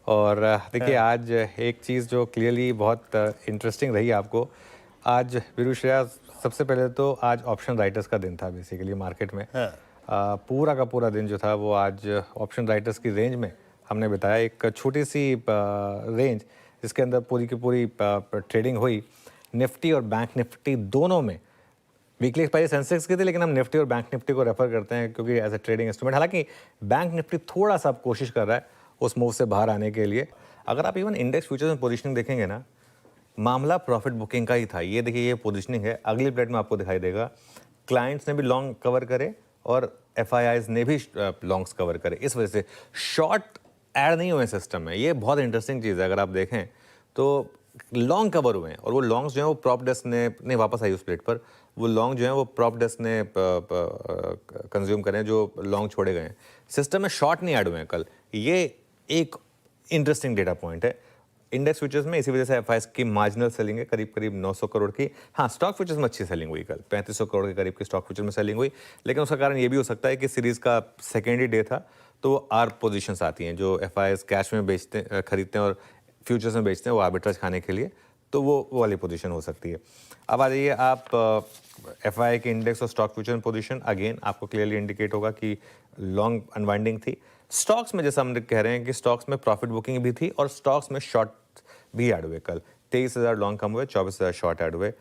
और देखिए आज एक चीज़ जो क्लियरली बहुत इंटरेस्टिंग रही आपको, आज वीरूश्रेया सबसे पहले तो आज ऑप्शन राइटर्स का दिन था बेसिकली मार्केट में। हाँ। पूरा का पूरा दिन जो था वो आज ऑप्शन राइटर्स की रेंज में हमने बताया, एक छोटी सी रेंज जिसके अंदर पूरी की पूरी ट्रेडिंग हुई। निफ्टी और बैंक निफ्टी दोनों में वीकली एक्सपायरी सेंसेक्स की थी, लेकिन हम निफ्टी और बैंक निफ्टी को रेफर करते हैं क्योंकि एज ए ट्रेडिंग इंस्ट्रूमेंट। हालांकि बैंक निफ्टी थोड़ा सा अब कोशिश कर रहा है उस मूव से बाहर आने के लिए। अगर आप इवन इंडेक्स फ्यूचर्स में पोजीशनिंग देखेंगे ना, मामला प्रॉफिट बुकिंग का ही था। ये देखिए, ये पोजीशनिंग है, अगली प्लेट में आपको दिखाई देगा। क्लाइंट्स ने भी लॉन्ग कवर करे और एफआईआईज ने भी लॉन्ग्स कवर करे। इस वजह से शॉर्ट ऐड नहीं हुए सिस्टम में। ये बहुत इंटरेस्टिंग चीज़ है। अगर आप देखें तो लॉन्ग कवर हुए हैं और वो लॉन्ग्स जो हैं वो प्रॉप डेस्क ने नहीं वापस आई उस प्लेट पर। वो लॉन्ग जो हैं वो प्रॉप डेस्क ने कंज्यूम करें, जो लॉन्ग छोड़े गए हैं। सिस्टम में शॉर्ट नहीं ऐड हुए हैं कल। ये एक इंटरेस्टिंग डेटा पॉइंट है इंडेक्स फ्यूचर्स में। इसी वजह से एफआईआईज की मार्जिनल सेलिंग है, करीब करीब 900 करोड़ की। हाँ, स्टॉक फ्यूचर्स में अच्छी सेलिंग हुई कल, 3500 करोड़ के करीब की स्टॉक फ्यूचर में सेलिंग हुई। लेकिन उसका कारण ये भी हो सकता है कि सीरीज का सेकेंड ही डे था, तो वो आर पोजीशंस आती हैं जो एफआईआईज कैश में बेचते खरीदते हैं और फ्यूचर्स में बेचते हैं, वो आर्बिट्राज खाने के लिए, तो वो वाली पोजीशन हो सकती है। अब आ जाइए आप एफआईआई के इंडेक्स और स्टॉक फ्यूचर पोजीशन। अगेन आपको क्लियरली इंडिकेट होगा कि लॉन्ग अनवाइंडिंग थी। स्टॉक्स में जैसा हम कह रहे हैं कि स्टॉक्स में प्रॉफिट बुकिंग भी थी और स्टॉक्स में शॉर्ट भी ऐड हुए कल। 23,000 लॉन्ग कम हुए, 24,000 शॉर्ट ऐड हुए।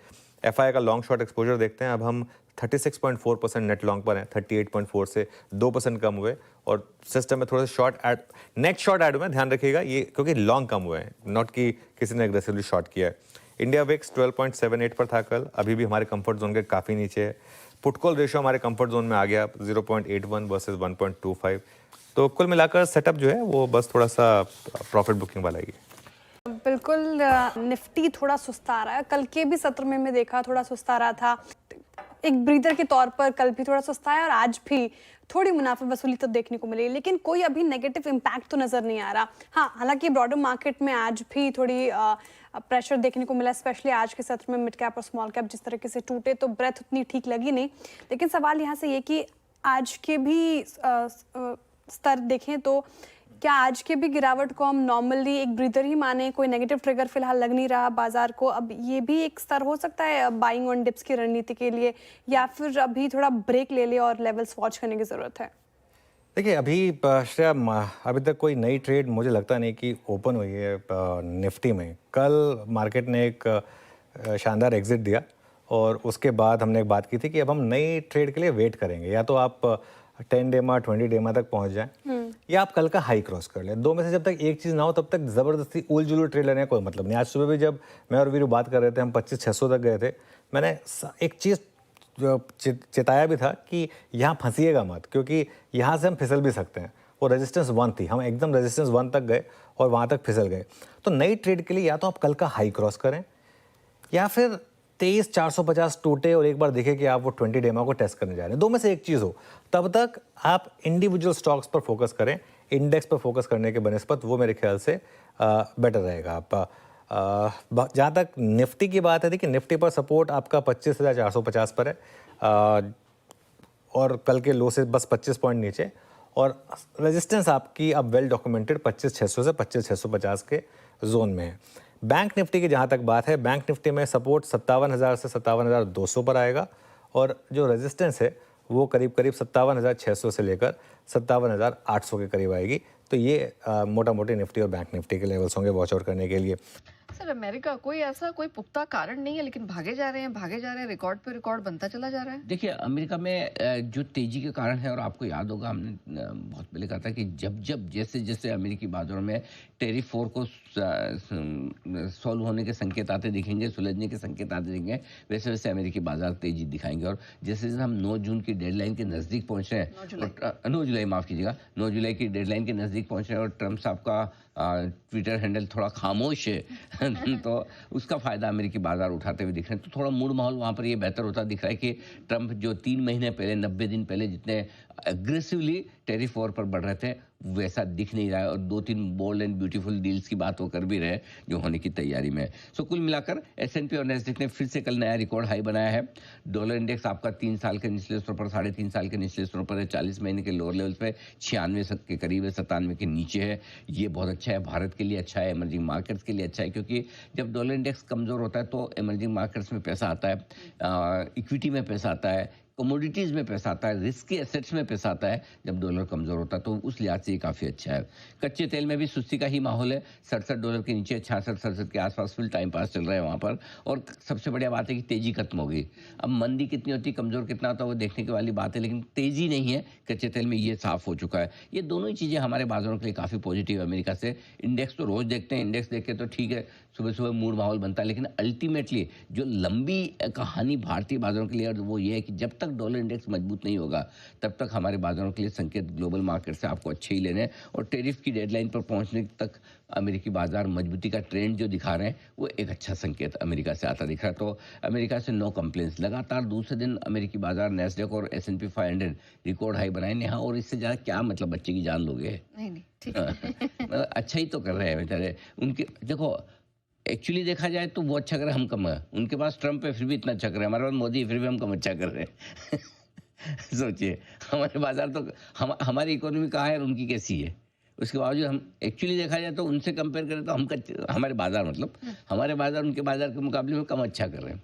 एफआईआई का लॉन्ग शॉर्ट एक्सपोजर देखते हैं। अब हम 36.4% नेट लॉन्ग पर हैं, 38.4 से 2% कम हुए। और सिस्टम में थोड़ा सा short add, net short add हुए, ध्यान रखिएगा ये, क्योंकि लॉन्ग कम हुए हैं, नॉट कि किसी ने एग्रेसिवली शॉर्ट किया है। इंडिया विक्स 12.78 पर था कल, अभी भी हमारे कंफर्ट जोन के काफ़ी नीचे है। पुट कॉल रेशियो हमारे कंफर्ट जोन में आ गया 0.81 वर्सेस 1.25। तो कुल मिलाकर सेटअप जो है वो बस थोड़ा सा प्रॉफिट बुकिंग वाला ही है। बिल्कुल। निफ्टी थोड़ा सुस्ता रहा है, कल के भी सत्र में देखा थोड़ा सुस्ता रहा था। एक ब्रीदर के तौर पर कल भी थोड़ा सुस्ता है और आज भी थोड़ी मुनाफा वसूली तो देखने को मिली, लेकिन कोई अभी नेगेटिव इम्पैक्ट तो नजर नहीं आ रहा। हाँ, हालांकि ब्रॉडर मार्केट में आज भी थोड़ी प्रेशर देखने को मिला, स्पेशली आज के सत्र में मिड कैप और स्मॉल कैप जिस तरीके से टूटे, तो ब्रेथ उतनी ठीक लगी नहीं। लेकिन सवाल यहाँ से ये कि आज के भी स्तर देखें तो क्या आज के भी गिरावट को हम नॉर्मली एक ब्रीदर ही माने? कोई नेगेटिव ट्रिगर फिलहाल लग नहीं रहा बाजार को। अब ये भी एक स्तर हो सकता है बाइंग ऑन डिप्स की रणनीति के लिए, या फिर अभी थोड़ा ब्रेक ले ले और लेवल्स वॉच करने की जरूरत है? देखिए, अभी श्रेया अभी तक कोई नई ट्रेड मुझे लगता नहीं कि ओपन हुई है निफ्टी में। कल मार्केट ने एक शानदार एग्जिट दिया और उसके बाद हमने एक बात की थी कि अब हम नई ट्रेड के लिए वेट करेंगे। या तो आप 10 डेमा 20 डेमा तक पहुंच जाएं, या आप कल का हाई क्रॉस कर लें। दो में से जब तक एक चीज़ ना हो तब तक ज़बरदस्ती उल जुलूल ट्रेड लेने का कोई मतलब नहीं। आज सुबह भी जब मैं और वीरू बात कर रहे थे, हम 25,600 तक गए थे। मैंने एक चीज़ जो चेताया भी था कि यहाँ फंसीएगा मत, क्योंकि यहाँ से हम फिसल भी सकते हैं। वो रेजिस्टेंस 1 थी, हम एकदम रेजिस्टेंस 1 तक गए और वहाँ तक फिसल गए। तो नई ट्रेड के लिए या तो आप कल का हाई क्रॉस करें, या फिर 23,450 टूटे और एक बार देखें कि आप वो 20 डेमा को टेस्ट करने जा रहे हैं। दो में से एक चीज़ हो, तब तक आप इंडिविजुअल स्टॉक्स पर फोकस करें। इंडेक्स पर फोकस करने के बनस्पत वो मेरे ख्याल से बेटर रहेगा। आप जहाँ तक निफ्टी की बात है, देखिए निफ्टी पर सपोर्ट आपका 25,450 पर है और कल के लो से बस 25 पॉइंट नीचे। और रेजिस्टेंस आपकी अब वेल डॉक्यूमेंटेड 25,600 से 25,650 के जोन में है। बैंक निफ्टी की जहाँ तक बात है, बैंक निफ्टी में सपोर्ट 57,000 से 57,200 पर आएगा और जो रेजिस्टेंस है वो करीब करीब 57,600 से लेकर 57,800 के करीब आएगी। तो ये मोटा मोटी निफ्टी और बैंक निफ्टी के लेवल्स होंगे वॉच आउट करने के लिए। सर, अमेरिका कोई ऐसा कोई पुख्ता कारण नहीं है, लेकिन भागे जा रहे हैं, रिकॉर्ड पे रिकॉर्ड बनता चला जा रहा है। देखिए, अमेरिका में जो तेजी के कारण है, और आपको याद होगा हमने बहुत पहले कहा था कि जब जब जैसे जैसे अमेरिकी बाजारों में टेरिफ 4 को सॉल्व होने के संकेत आते दिखेंगे, सुलझने के संकेत आते दिखेंगे, वैसे वैसे अमेरिकी बाजार तेजी दिखाएंगे। और जैसे जैसे हम 9 जून की डेडलाइन के नज़दीक पहुंच रहे हैं, 9 जुलाई माफ़ कीजिएगा, 9 जुलाई की डेडलाइन के नज़दीक पहुंच रहे हैं और ट्रम्प साहब का ट्विटर हैंडल थोड़ा खामोश है तो उसका फ़ायदा अमेरिकी बाजार उठाते हुए दिख रहे हैं। तो थोड़ा मूड माहौल वहाँ पर ये बेहतर होता दिख रहा है कि ट्रम्प जो 3 महीने पहले, 90 दिन पहले जितने एग्रेसिवली टेरिफ वॉर पर बढ़ रहे थे, वैसा दिख नहीं रहा है और 2-3 बोल्ड एंड ब्यूटीफुल डील्स की बात वो कर भी रहे हैं जो होने की तैयारी में है। सो कुल मिलाकर एस&पी और नैस्डैक ने फिर से कल नया रिकॉर्ड हाई बनाया है। डॉलर इंडेक्स आपका 3 साल के निचले स्तर पर, 3.5 साल के निचले स्तर पर है, 40 महीने के लोअर लेवल्स पे 96 के करीब है, 97 के नीचे है। ये बहुत अच्छा है, भारत के लिए अच्छा है, इमर्जिंग मार्केट्स के लिए अच्छा है, क्योंकि जब डॉलर इंडेक्स कमज़ोर होता है तो इमर्जिंग मार्केट्स में पैसा आता है, इक्विटी में पैसा आता है, कमोडिटीज़ में पैसा आता है, रिस्क के एसेट्स में पैसा आता है जब डॉलर कमज़ोर होता है, तो उस लिहाज से ये काफ़ी अच्छा है। कच्चे तेल में भी सुस्ती का ही माहौल है, $67 के नीचे 66-67 के आसपास फुल टाइम पास चल रहा है वहाँ पर। और सबसे बढ़िया बात है कि तेज़ी खत्म हो गई। अब मंदी कितनी होती है, कमज़ोर कितना होता है, वो देखने की वाली बात है, लेकिन तेज़ी नहीं है कच्चे तेल में, ये साफ़ हो चुका है। ये दोनों ही चीज़ें हमारे बाज़ारों के लिए काफ़ी पॉजिटिव है अमेरिका से। इंडेक्स तो रोज़ देखते हैं, इंडेक्स देख के तो ठीक है, सुबह-सुबह मूड माहौल बनता है, लेकिन अल्टीमेटली जो लंबी कहानी भारतीय बाज़ारों के लिए वो ये है कि जब तक डॉलर इंडेक्स मजबूत नहीं होगा, तब तक हमारे बाज़ारों के लिए संकेत ग्लोबल मार्केट से आपको अच्छे ही लेने हैं। और टैरिफ की डेडलाइन पर पहुंचने तक अमेरिकी बाज़ार मजबूती का ट्रेंड जो दिखा रहे हैं, वो एक अच्छा संकेत अमेरिका से आता दिख रहा है। तो अमेरिका से नो कंप्लेंट्स। लगातार दूसरे दिन अमेरिकी बाज़ार नैस्डैक और S&P 500 रिकॉर्ड हाई बनाए। नेहा, और इससे ज़्यादा क्या मतलब बच्चे की जान लोगे? नहीं ठीक है। मतलब अच्छा ही तो कर रहे हैं बेचारे। उनके देखो, एक्चुअली देखा जाए तो वो अच्छा कर रहे हैं, हम कम है। उनके पास ट्रम्प है फिर भी इतना अच्छा कर रहे हैं, हमारे पास मोदी है फिर भी हम कम अच्छा कर रहे हैं। सोचिए, हमारे बाजार तो हमारी इकोनॉमी कहाँ है और उनकी कैसी है, उसके बावजूद हम एक्चुअली देखा जाए तो उनसे कंपेयर करें तो हमारे बाजार मतलब हमारे बाजार उनके बाजार के मुकाबले में कम अच्छा कर रहे हैं।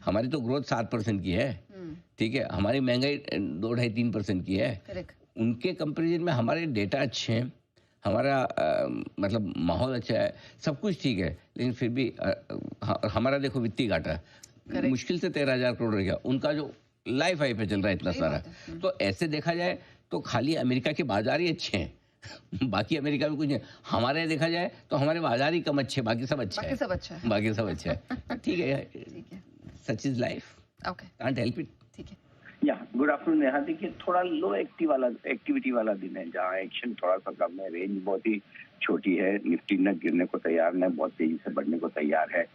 हमारी तो ग्रोथ 7% की है, ठीक है, हमारी महंगाई 2-2.5-3% की है। करेक्ट। उनके कंपेरिजन में हमारे डेटा अच्छे हैं, हमारा मतलब माहौल अच्छा है, सब कुछ ठीक है, लेकिन फिर भी हमारा देखो वित्तीय घाटा मुश्किल से 13,000 करोड़ रह गया, उनका जो लाइफ हाई पे चल रहा है इतना सही सारा। बात है। तो ऐसे देखा जाए तो खाली अमेरिका के बाजार ही अच्छे हैं। बाकी अमेरिका में कुछ नहीं। हमारे यहाँ देखा जाए तो हमारे बाजार ही कम अच्छे, बाकी सब अच्छा बाकी है। सब अच्छा है। बाकी सब अच्छा है। ठीक है, ठीक है। Such is life, okay. Can't help it. ठीक है। या गुड आफ्टरनून नेहा। देखिए, थोड़ा लो एक्टिविटी वाला दिन है, जहाँ एक्शन थोड़ा सा कम है, रेंज बहुत ही छोटी है, निफ्टी न गिरने को तैयार न बहुत तेजी से बढ़ने को तैयार है।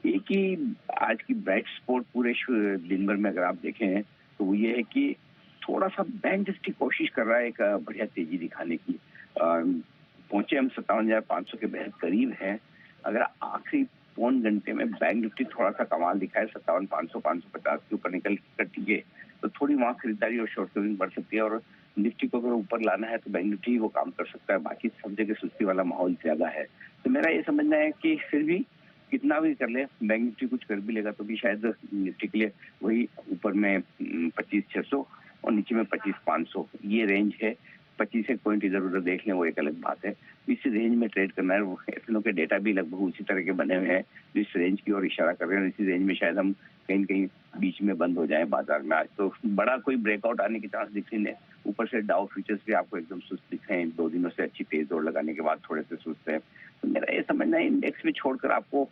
एक ही आज की ब्राइट स्पॉट पूरे दिन भर में अगर आप देखें तो वो ये है कि थोड़ा सा बैंक निफ्टी कोशिश कर रहा है एक बढ़िया तेजी दिखाने की। पहुंचे हम 57,500 के बेहद करीब है। अगर आखिरी पौन घंटे में बैंक निफ्टी थोड़ा सा कमाल दिखाए, 57,500 550 के ऊपर निकल कर टिके, तो थोड़ी वहां खरीदारी और शॉर्ट कवरिंग बढ़ सकती है। और निफ्टी को अगर ऊपर लाना है तो बैंक निफ्टी ही वो काम कर सकता है, बाकी सब जगह सुस्ती वाला माहौल ज्यादा है। तो मेरा ये समझना है कि फिर भी कितना भी कर ले, बैंक निफ्टी कुछ कर भी लेगा तो भी शायद निफ्टी के लिए वही ऊपर में 25,600 और नीचे में 25,500 ये रेंज है। 25 पॉइंट इधर उधर देख लें वो एक अलग बात है। इस रेंज में ट्रेड करना है। एफएनओ के डेटा भी लगभग उसी तरह के बने हुए हैं जो इस रेंज की ओर इशारा कर रहे हैं। इसी रेंज में शायद हम कहीं न कहीं बीच में बंद हो जाए बाजार में। आज तो बड़ा कोई ब्रेकआउट आने की चांस दिख नहीं है। ऊपर से डाउ फ्यूचर्स भी आपको एकदम सुस्त दिख रहे हैं, 2 दिनों से अच्छी तेज दौड़ लगाने के बाद थोड़े से सुस्त है। तो मेरा ये समझना है इंडेक्स में छोड़कर आपको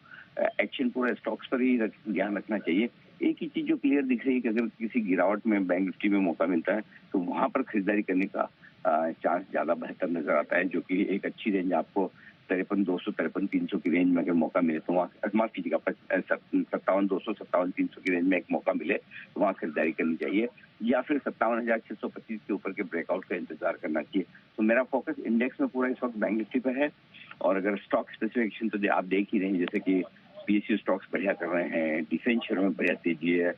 एक्शन पूरे स्टॉक्स पर ही ध्यान रखना चाहिए। एक ही चीज जो क्लियर दिख रही है कि अगर किसी गिरावट में बैंक निफ्टी में मौका मिलता है तो वहां पर खरीदारी करने का चांस ज्यादा बेहतर नजर आता है, जो कि एक अच्छी रेंज आपको 53,200 53,300 की रेंज में अगर मौका मिले तो वहाँ, माफ कीजिएगा, 57,200 57,300 की रेंज में एक मौका मिले तो वहाँ खरीदारी करनी चाहिए, या फिर 57,625 के ऊपर के ब्रेकआउट का इंतजार करना चाहिए। तो मेरा फोकस इंडेक्स में पूरा इस वक्त बैंक निफ्टी पे है। और अगर स्टॉक स्पेसिफिकेशन तो आप देख ही रहे हैं, जैसे कि पीएसयू स्टॉक्स बढ़िया कर रहे हैं, डिफेंस शेयर में बढ़िया तेजी है,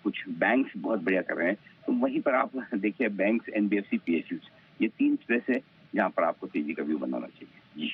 कुछ बैंक्स बहुत बढ़िया कर रहे हैं। तो वहीं पर आप देखिए बैंक्स, एनबीएफसी, पीएसयू, ये 3 स्पेस है जहाँ पर आपको तेजी का व्यू बनाना चाहिए। जी।